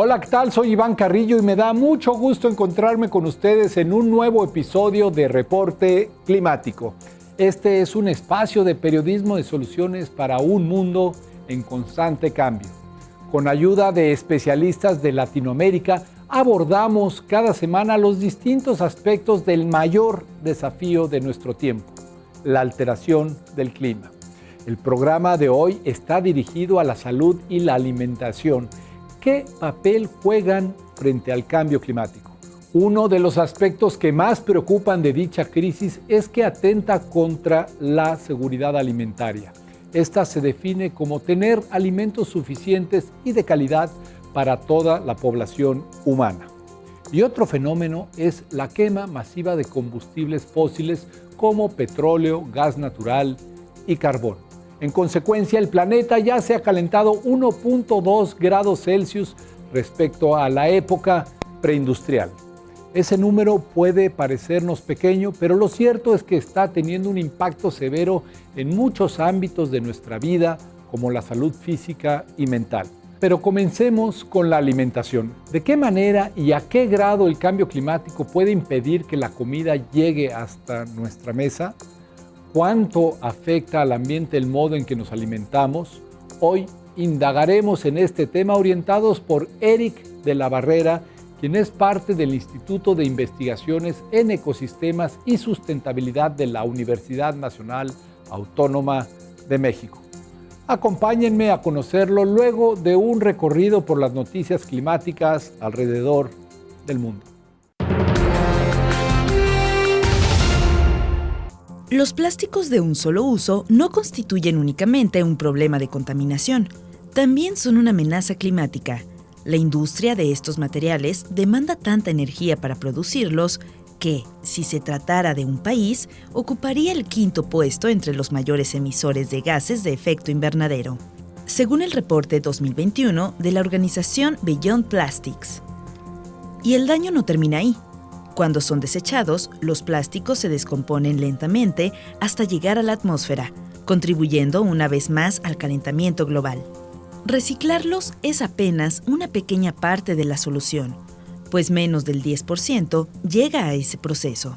Hola, ¿qué tal? Soy Iván Carrillo y me da mucho gusto encontrarme con ustedes en un nuevo episodio de Reporte Climático. Este es un espacio de periodismo de soluciones para un mundo en constante cambio. Con ayuda de especialistas de Latinoamérica, abordamos cada semana los distintos aspectos del mayor desafío de nuestro tiempo, la alteración del clima. El programa de hoy está dirigido a la salud y la alimentación. ¿Qué papel juegan frente al cambio climático? Uno de los aspectos que más preocupan de dicha crisis es que atenta contra la seguridad alimentaria. Esta se define como tener alimentos suficientes y de calidad para toda la población humana. Y otro fenómeno es la quema masiva de combustibles fósiles como petróleo, gas natural y carbón. En consecuencia, el planeta ya se ha calentado 1.2 grados Celsius respecto a la época preindustrial. Ese número puede parecernos pequeño, pero lo cierto es que está teniendo un impacto severo en muchos ámbitos de nuestra vida, como la salud física y mental. Pero comencemos con la alimentación. ¿De qué manera y a qué grado el cambio climático puede impedir que la comida llegue hasta nuestra mesa? ¿Cuánto afecta al ambiente el modo en que nos alimentamos? Hoy indagaremos en este tema orientados por Eric de la Barrera, quien es parte del Instituto de Investigaciones en Ecosistemas y Sustentabilidad de la Universidad Nacional Autónoma de México. Acompáñenme a conocerlo luego de un recorrido por las noticias climáticas alrededor del mundo. Los plásticos de un solo uso no constituyen únicamente un problema de contaminación, también son una amenaza climática. La industria de estos materiales demanda tanta energía para producirlos que, si se tratara de un país, ocuparía el quinto puesto entre los mayores emisores de gases de efecto invernadero, según el reporte 2021 de la organización Beyond Plastics. Y el daño no termina ahí. Cuando son desechados, los plásticos se descomponen lentamente hasta llegar a la atmósfera, contribuyendo una vez más al calentamiento global. Reciclarlos es apenas una pequeña parte de la solución, pues menos del 10% llega a ese proceso.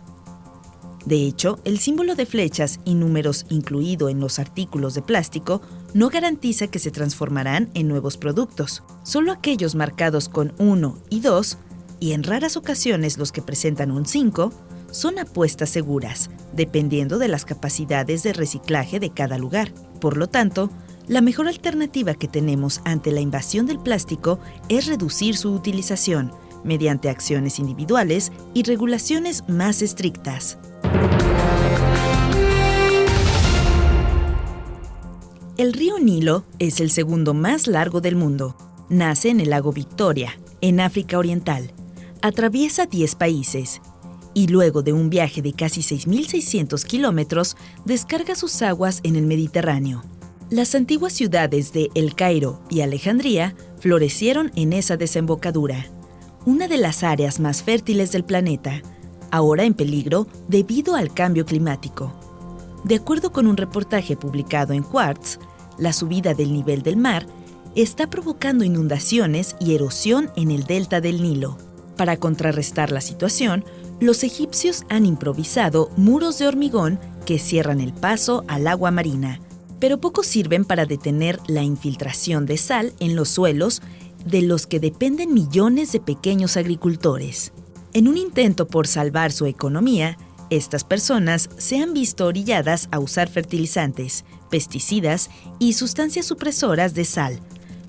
De hecho, el símbolo de flechas y números incluido en los artículos de plástico no garantiza que se transformarán en nuevos productos. Solo aquellos marcados con 1 y 2, y en raras ocasiones los que presentan un 5, son apuestas seguras, dependiendo de las capacidades de reciclaje de cada lugar. Por lo tanto, la mejor alternativa que tenemos ante la invasión del plástico es reducir su utilización, mediante acciones individuales y regulaciones más estrictas. El río Nilo es el segundo más largo del mundo. Nace en el lago Victoria, en África Oriental. Atraviesa 10 países y luego de un viaje de casi 6.600 kilómetros, descarga sus aguas en el Mediterráneo. Las antiguas ciudades de El Cairo y Alejandría florecieron en esa desembocadura, una de las áreas más fértiles del planeta, ahora en peligro debido al cambio climático. De acuerdo con un reportaje publicado en Quartz, la subida del nivel del mar está provocando inundaciones y erosión en el delta del Nilo. Para contrarrestar la situación, los egipcios han improvisado muros de hormigón que cierran el paso al agua marina, pero poco sirven para detener la infiltración de sal en los suelos de los que dependen millones de pequeños agricultores. En un intento por salvar su economía, estas personas se han visto orilladas a usar fertilizantes, pesticidas y sustancias supresoras de sal,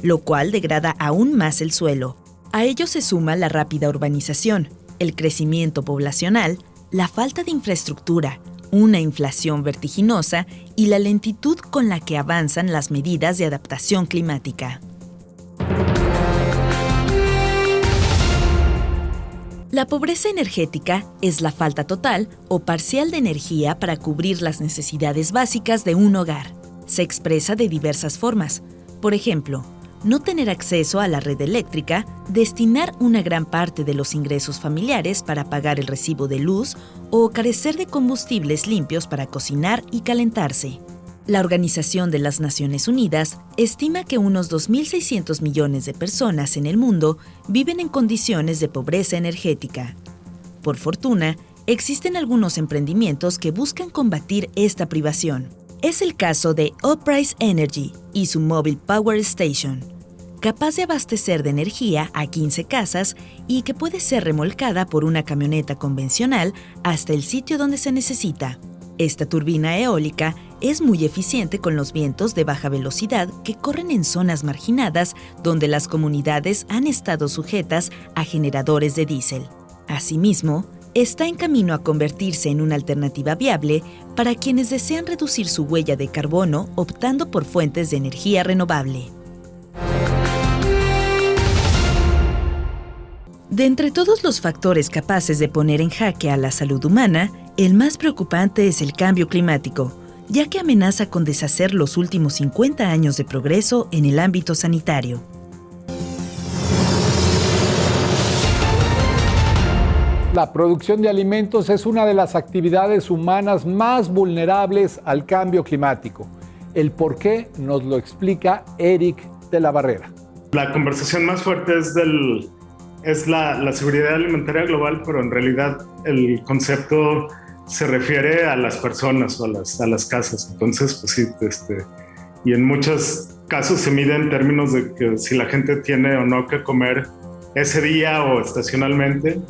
lo cual degrada aún más el suelo. A ello se suma la rápida urbanización, el crecimiento poblacional, la falta de infraestructura, una inflación vertiginosa y la lentitud con la que avanzan las medidas de adaptación climática. La pobreza energética es la falta total o parcial de energía para cubrir las necesidades básicas de un hogar. Se expresa de diversas formas. Por ejemplo, no tener acceso a la red eléctrica, destinar una gran parte de los ingresos familiares para pagar el recibo de luz o carecer de combustibles limpios para cocinar y calentarse. La Organización de las Naciones Unidas estima que unos 2.600 millones de personas en el mundo viven en condiciones de pobreza energética. Por fortuna, existen algunos emprendimientos que buscan combatir esta privación. Es el caso de Uprise Energy y su Mobile Power Station, capaz de abastecer de energía a 15 casas y que puede ser remolcada por una camioneta convencional hasta el sitio donde se necesita. Esta turbina eólica es muy eficiente con los vientos de baja velocidad que corren en zonas marginadas donde las comunidades han estado sujetas a generadores de diésel. Asimismo, está en camino a convertirse en una alternativa viable para quienes desean reducir su huella de carbono optando por fuentes de energía renovable. De entre todos los factores capaces de poner en jaque a la salud humana, el más preocupante es el cambio climático, ya que amenaza con deshacer los últimos 50 años de progreso en el ámbito sanitario. La producción de alimentos es una de las actividades humanas más vulnerables al cambio climático. El por qué nos lo explica Eric de la Barrera. La conversación más fuerte es la seguridad alimentaria global, pero en realidad el concepto se refiere a las personas o a las casas. Entonces, pues sí, y en muchos casos se mide en términos de que si la gente tiene o no que comer ese día o estacionalmente.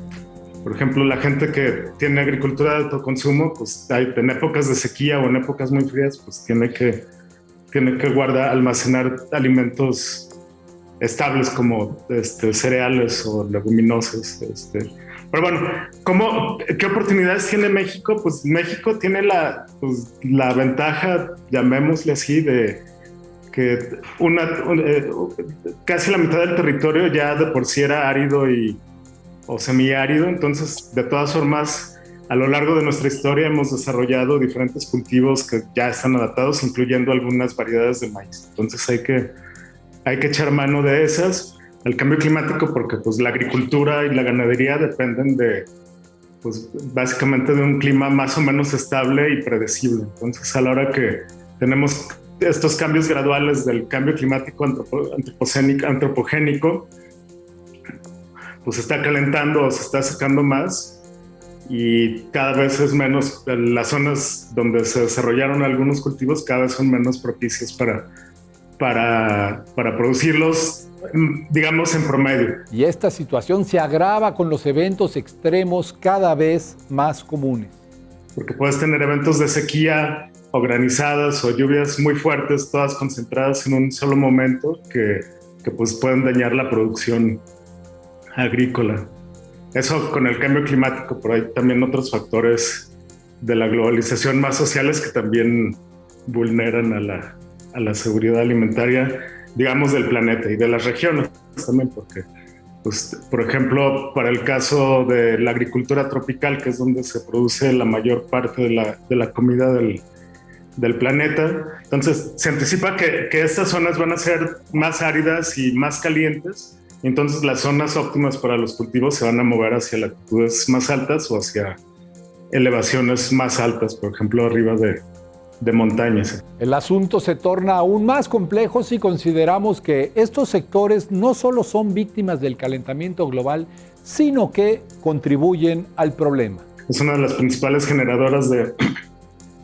Por ejemplo, la gente que tiene agricultura de autoconsumo, pues en épocas de sequía o en épocas muy frías, pues tiene que almacenar alimentos estables como cereales o leguminosas. Pero bueno, ¿qué oportunidades tiene México? Pues México tiene la ventaja, llamémosle así, de que casi la mitad del territorio ya de por sí era árido o semiárido. Entonces, de todas formas, a lo largo de nuestra historia hemos desarrollado diferentes cultivos que ya están adaptados, incluyendo algunas variedades de maíz. Entonces hay que echar mano de esas. El cambio climático, porque pues la agricultura y la ganadería dependen básicamente de un clima más o menos estable y predecible. Entonces, a la hora que tenemos estos cambios graduales del cambio climático antropogénico, pues se está calentando o se está secando más y cada vez es menos. Las zonas donde se desarrollaron algunos cultivos cada vez son menos propicias para producirlos, digamos, en promedio. Y esta situación se agrava con los eventos extremos cada vez más comunes. Porque puedes tener eventos de sequía o granizadas o lluvias muy fuertes, todas concentradas en un solo momento que pues pueden dañar la producción agrícola. Eso con el cambio climático, pero hay también otros factores de la globalización más sociales que también vulneran a la seguridad alimentaria, digamos, del planeta y de las regiones también, porque, pues, por ejemplo, para el caso de la agricultura tropical, que es donde se produce la mayor parte de la comida del planeta, entonces se anticipa que estas zonas van a ser más áridas y más calientes. Entonces las zonas óptimas para los cultivos se van a mover hacia latitudes más altas o hacia elevaciones más altas, por ejemplo, arriba de montañas. El asunto se torna aún más complejo si consideramos que estos sectores no solo son víctimas del calentamiento global, sino que contribuyen al problema. Es una de las principales generadoras de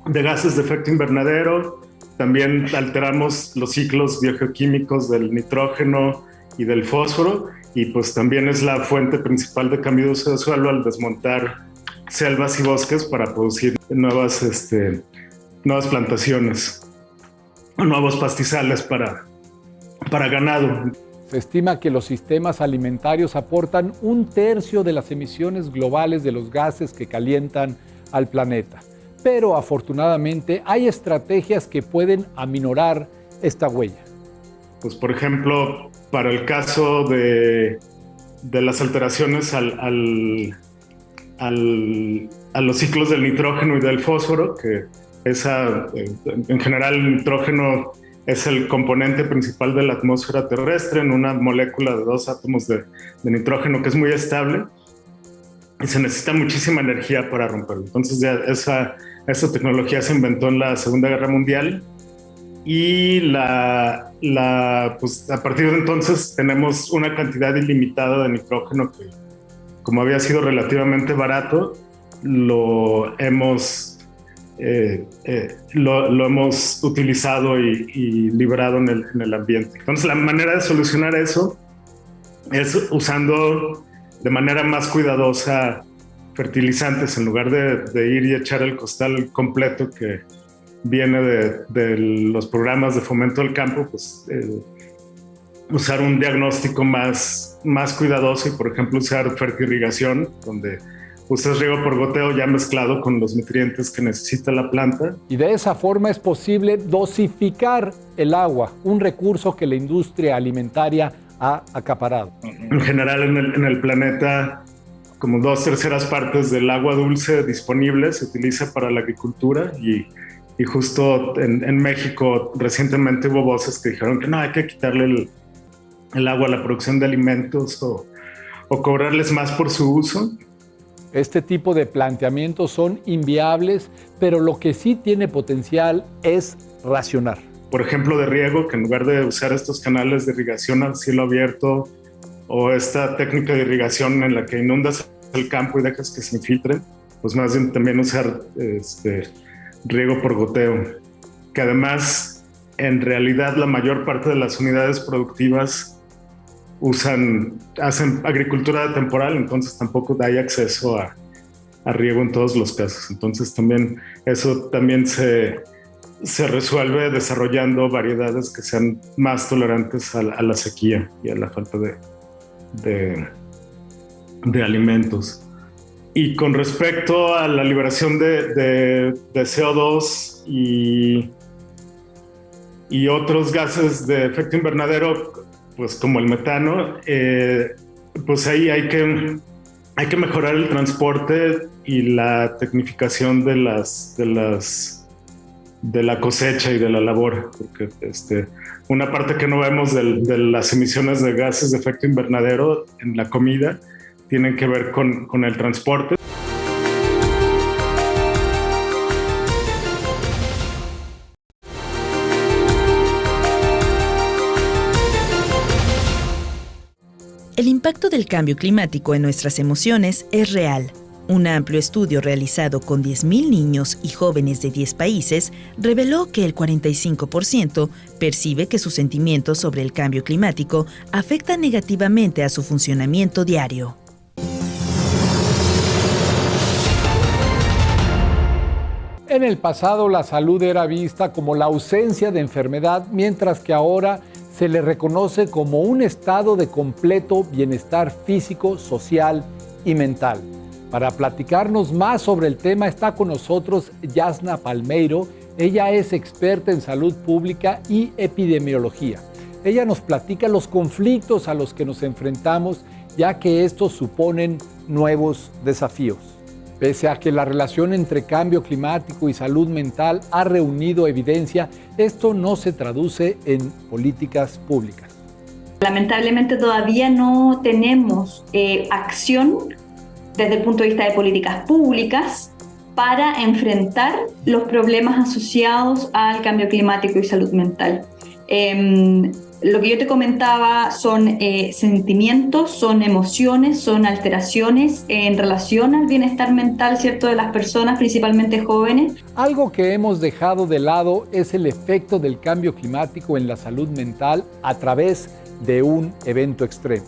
gases de efecto invernadero. También alteramos los ciclos biogeoquímicos del nitrógeno y del fósforo, y pues también es la fuente principal de cambio de uso de suelo al desmontar selvas y bosques para producir nuevas plantaciones o nuevos pastizales para ganado. Se estima que los sistemas alimentarios aportan 1/3 de las emisiones globales de los gases que calientan al planeta. Pero afortunadamente hay estrategias que pueden aminorar esta huella. Pues por ejemplo, para el caso de las alteraciones a los ciclos del nitrógeno y del fósforo, que en general el nitrógeno es el componente principal de la atmósfera terrestre, en una molécula de 2 átomos de nitrógeno que es muy estable y se necesita muchísima energía para romperlo. Entonces ya esa tecnología se inventó en la Segunda Guerra Mundial y pues a partir de entonces tenemos una cantidad ilimitada de nitrógeno que, como había sido relativamente barato, lo hemos utilizado y liberado en el ambiente. Entonces la manera de solucionar eso es usando de manera más cuidadosa fertilizantes en lugar de ir y echar el costal completo que viene de los programas de fomento del campo, pues usar un diagnóstico más cuidadoso y, por ejemplo, usar fertirrigación, donde usas riego por goteo ya mezclado con los nutrientes que necesita la planta. Y de esa forma es posible dosificar el agua, un recurso que la industria alimentaria ha acaparado. En general en el planeta, como 2/3 partes del agua dulce disponible se utiliza para la agricultura y justo en México recientemente hubo voces que dijeron que no, hay que quitarle el agua a la producción de alimentos o cobrarles más por su uso. Este tipo de planteamientos son inviables, pero lo que sí tiene potencial es racionar. Por ejemplo, de riego, que en lugar de usar estos canales de irrigación al cielo abierto o esta técnica de irrigación en la que inundas el campo y dejas que se infiltre, pues más bien también usar riego por goteo, que además en realidad la mayor parte de las unidades productivas hacen agricultura temporal, entonces tampoco hay acceso a riego en todos los casos. Entonces también eso también se resuelve desarrollando variedades que sean más tolerantes a la sequía y a la falta de alimentos. Y con respecto a la liberación de CO2 y otros gases de efecto invernadero, pues como el metano, pues ahí hay que mejorar el transporte y la tecnificación de la cosecha y de la labor, porque una parte que no vemos de las emisiones de gases de efecto invernadero en la comida tienen que ver con el transporte. El impacto del cambio climático en nuestras emociones es real. Un amplio estudio realizado con 10.000 niños y jóvenes de 10 países reveló que el 45% percibe que sus sentimientos sobre el cambio climático afectan negativamente a su funcionamiento diario. En el pasado, la salud era vista como la ausencia de enfermedad, mientras que ahora se le reconoce como un estado de completo bienestar físico, social y mental. Para platicarnos más sobre el tema está con nosotros Yasna Palmeiro. Ella es experta en salud pública y epidemiología. Ella nos platica los conflictos a los que nos enfrentamos, ya que estos suponen nuevos desafíos. Pese a que la relación entre cambio climático y salud mental ha reunido evidencia, esto no se traduce en políticas públicas. Lamentablemente todavía no tenemos acción desde el punto de vista de políticas públicas para enfrentar los problemas asociados al cambio climático y salud mental. Lo que yo te comentaba son sentimientos, son emociones, son alteraciones en relación al bienestar mental, ¿cierto?, de las personas, principalmente jóvenes. Algo que hemos dejado de lado es el efecto del cambio climático en la salud mental a través de un evento extremo.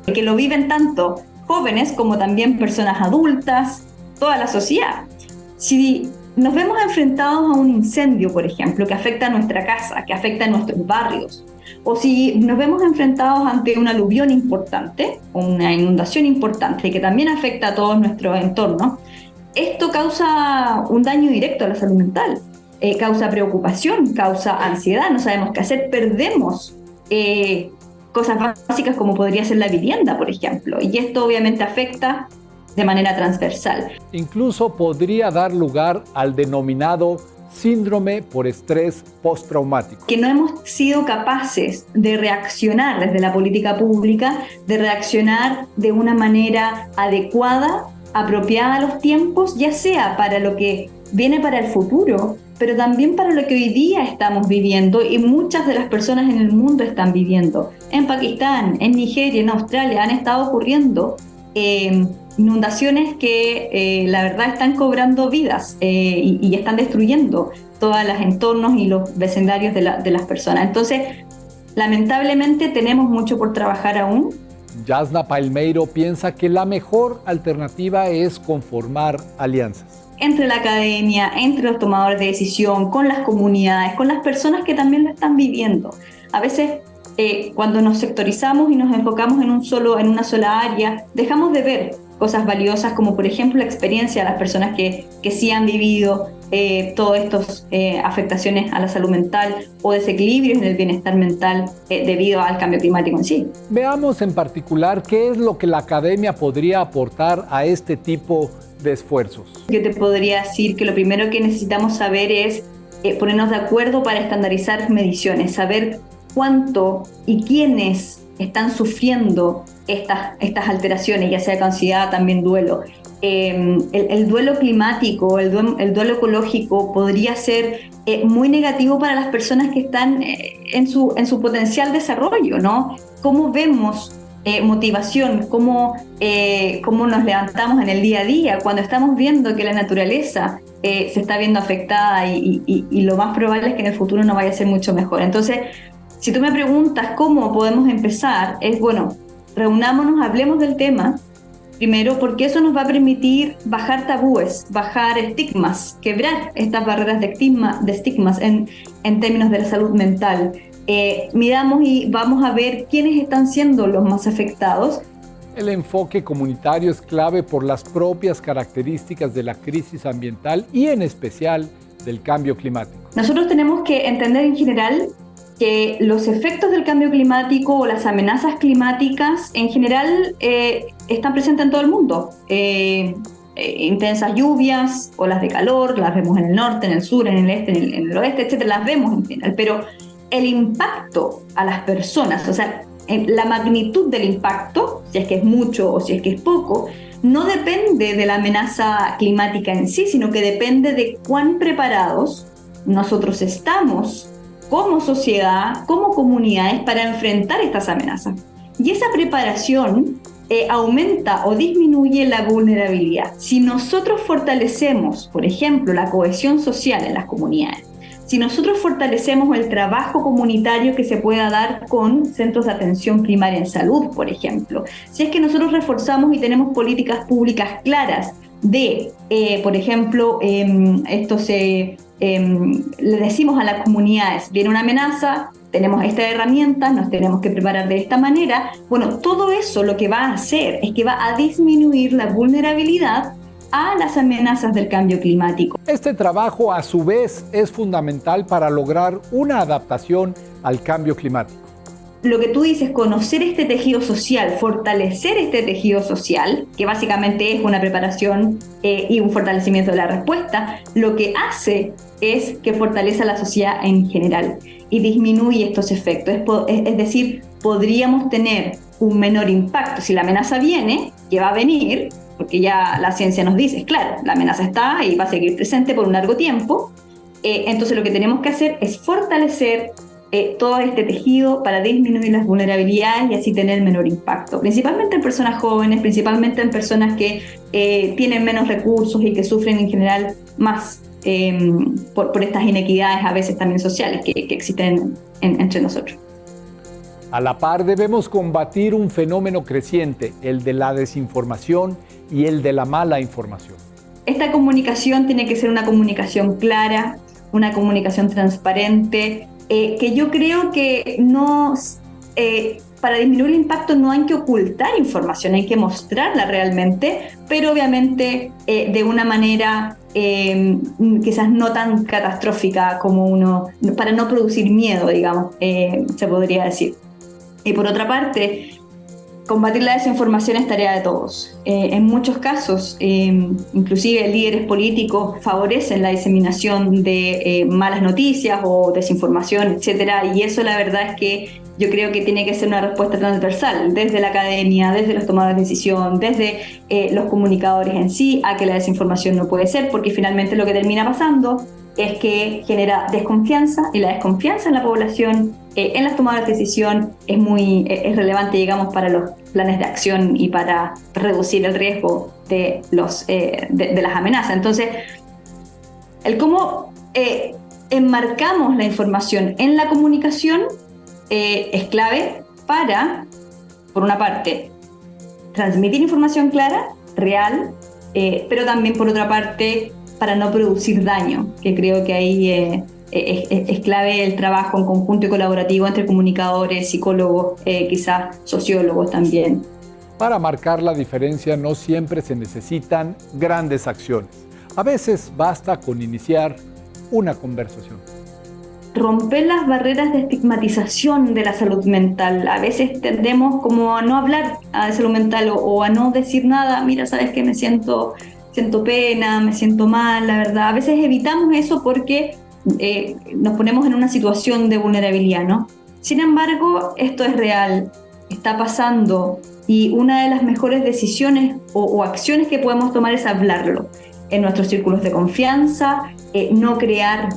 Que lo viven tanto jóvenes como también personas adultas, toda la sociedad. Si nos vemos enfrentados a un incendio, por ejemplo, que afecta a nuestra casa, que afecta a nuestros barrios, o si nos vemos enfrentados ante una aluvión importante, una inundación importante que también afecta a todos nuestros entornos, esto causa un daño directo a la salud mental, causa preocupación, causa ansiedad, no sabemos qué hacer, perdemos cosas básicas como podría ser la vivienda, por ejemplo, y esto obviamente afecta de manera transversal. Incluso podría dar lugar al denominado síndrome por estrés postraumático. Que no hemos sido capaces de reaccionar desde la política pública, de reaccionar de una manera adecuada, apropiada a los tiempos, ya sea para lo que viene para el futuro, pero también para lo que hoy día estamos viviendo y muchas de las personas en el mundo están viviendo. En Pakistán, en Nigeria, en Australia han estado ocurriendo inundaciones que la verdad están cobrando vidas y están destruyendo todos los entornos y los vecindarios de las personas. Entonces, lamentablemente tenemos mucho por trabajar aún. Yasna Palmeiro piensa que la mejor alternativa es conformar alianzas. Entre la academia, entre los tomadores de decisión, con las comunidades, con las personas que también lo están viviendo. A veces, cuando nos sectorizamos y nos enfocamos en una sola área, dejamos de ver cosas valiosas como, por ejemplo, la experiencia de las personas que sí han vivido todas estas afectaciones a la salud mental o desequilibrios en el bienestar mental debido al cambio climático en sí. Veamos en particular qué es lo que la academia podría aportar a este tipo de esfuerzos. Yo te podría decir que lo primero que necesitamos saber es ponernos de acuerdo para estandarizar mediciones, saber cuánto y quiénes están sufriendo estas alteraciones, ya sea ansiedad, también duelo. El duelo climático, el duelo ecológico podría ser muy negativo para las personas que están en su potencial desarrollo, ¿no? ¿Cómo vemos motivación? ¿Cómo nos levantamos en el día a día cuando estamos viendo que la naturaleza se está viendo afectada y lo más probable es que en el futuro no vaya a ser mucho mejor? Entonces, si tú me preguntas cómo podemos empezar, es bueno, reunámonos, hablemos del tema, primero, porque eso nos va a permitir bajar tabúes, bajar estigmas, quebrar estas barreras de estigmas en términos de la salud mental. Miramos y vamos a ver quiénes están siendo los más afectados. El enfoque comunitario es clave por las propias características de la crisis ambiental y en especial del cambio climático. Nosotros tenemos que entender en general que los efectos del cambio climático o las amenazas climáticas en general están presentes en todo el mundo. Intensas lluvias, olas de calor, las vemos en el norte, en el sur, en el este, en el oeste, etc. Las vemos en general, pero el impacto a las personas, o sea, la magnitud del impacto, si es que es mucho o si es que es poco, no depende de la amenaza climática en sí, sino que depende de cuán preparados nosotros estamos como sociedad, como comunidades, para enfrentar estas amenazas. Y esa preparación aumenta o disminuye la vulnerabilidad. Si nosotros fortalecemos, por ejemplo, la cohesión social en las comunidades, si nosotros fortalecemos el trabajo comunitario que se pueda dar con centros de atención primaria en salud, por ejemplo, si es que nosotros reforzamos y tenemos políticas públicas claras de, por ejemplo, le decimos a las comunidades, viene una amenaza, tenemos estas herramientas, nos tenemos que preparar de esta manera. Bueno, todo eso lo que va a hacer es que va a disminuir la vulnerabilidad a las amenazas del cambio climático. Este trabajo, a su vez, es fundamental para lograr una adaptación al cambio climático. Lo que tú dices, conocer este tejido social, fortalecer este tejido social, que básicamente es una preparación y un fortalecimiento de la respuesta, lo que hace es que fortalece a la sociedad en general y disminuye estos efectos. Es decir, podríamos tener un menor impacto si la amenaza viene, que va a venir, porque ya la ciencia nos dice, claro, la amenaza está y va a seguir presente por un largo tiempo. Entonces lo que tenemos que hacer es fortalecer todo este tejido para disminuir las vulnerabilidades y así tener menor impacto, principalmente en personas jóvenes, principalmente en personas que tienen menos recursos y que sufren en general más por estas inequidades a veces también sociales que existen entre nosotros. A la par debemos combatir un fenómeno creciente, el de la desinformación y el de la mala información. Esta comunicación tiene que ser una comunicación clara, una comunicación transparente, que yo creo que no, para disminuir el impacto no hay que ocultar información, hay que mostrarla realmente, pero obviamente de una manera quizás no tan catastrófica como para no producir miedo, digamos, se podría decir. Y por otra parte, combatir la desinformación es tarea de todos. En muchos casos, inclusive líderes políticos favorecen la diseminación de malas noticias o desinformación, etcétera, y eso la verdad es que yo creo que tiene que ser una respuesta transversal, desde la academia, desde los tomadores de decisión, desde los comunicadores en sí, a que la desinformación no puede ser, porque finalmente lo que termina pasando es que genera desconfianza, y la desconfianza en la población, en las tomadas de decisión, es relevante, digamos, para los planes de acción y para reducir el riesgo de las amenazas. Entonces, el cómo enmarcamos la información en la comunicación es clave para, por una parte, transmitir información clara, real, pero también, por otra parte, para no producir daño, que creo que ahí es clave el trabajo en conjunto y colaborativo entre comunicadores, psicólogos, quizás sociólogos también. Para marcar la diferencia no siempre se necesitan grandes acciones. A veces basta con iniciar una conversación. Romper las barreras de estigmatización de la salud mental. A veces tendemos como a no hablar de salud mental o a no decir nada. Mira, sabes que me siento pena, me siento mal, la verdad. A veces evitamos eso porque nos ponemos en una situación de vulnerabilidad, ¿no? Sin embargo, esto es real, está pasando, y una de las mejores decisiones o acciones que podemos tomar es hablarlo en nuestros círculos de confianza, no crear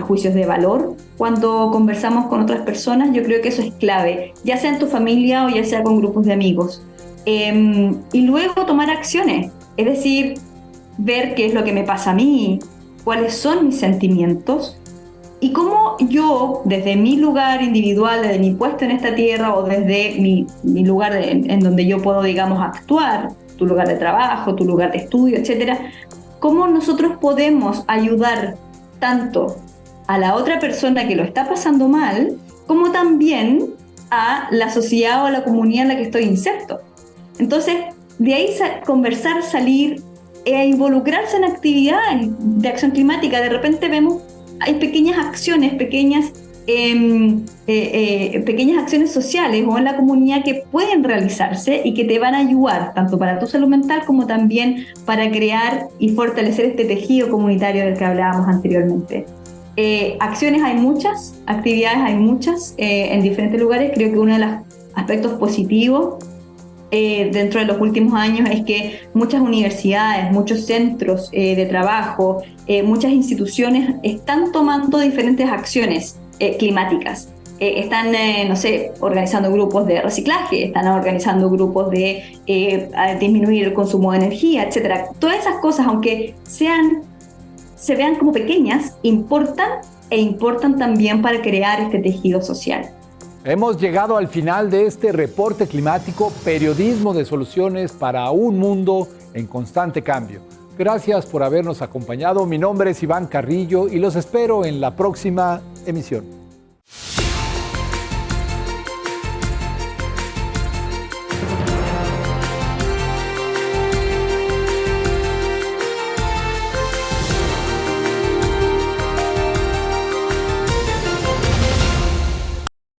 juicios de valor cuando conversamos con otras personas. Yo creo que eso es clave, ya sea en tu familia o ya sea con grupos de amigos. Y luego tomar acciones, es decir, ver qué es lo que me pasa a mí, cuáles son mis sentimientos y cómo yo, desde mi lugar individual, desde mi puesto en esta tierra o desde mi lugar en donde yo puedo, digamos, actuar, tu lugar de trabajo, tu lugar de estudio, etcétera, cómo nosotros podemos ayudar tanto a la otra persona que lo está pasando mal, como también a la sociedad o a la comunidad en la que estoy inserto. Entonces, de ahí conversar, salir, involucrarse en actividades de acción climática. De repente vemos, hay pequeñas acciones, pequeñas acciones sociales o en la comunidad que pueden realizarse y que te van a ayudar tanto para tu salud mental como también para crear y fortalecer este tejido comunitario del que hablábamos anteriormente. Acciones hay muchas, actividades hay muchas en diferentes lugares. Creo que uno de los aspectos positivos dentro de los últimos años es que muchas universidades, muchos centros de trabajo, muchas instituciones están tomando diferentes acciones climáticas. Están, organizando grupos de reciclaje, están organizando grupos de disminuir el consumo de energía, etc. Todas esas cosas, aunque se vean como pequeñas, importan también para crear este tejido social. Hemos llegado al final de este reporte climático, periodismo de soluciones para un mundo en constante cambio. Gracias por habernos acompañado. Mi nombre es Iván Carrillo y los espero en la próxima emisión.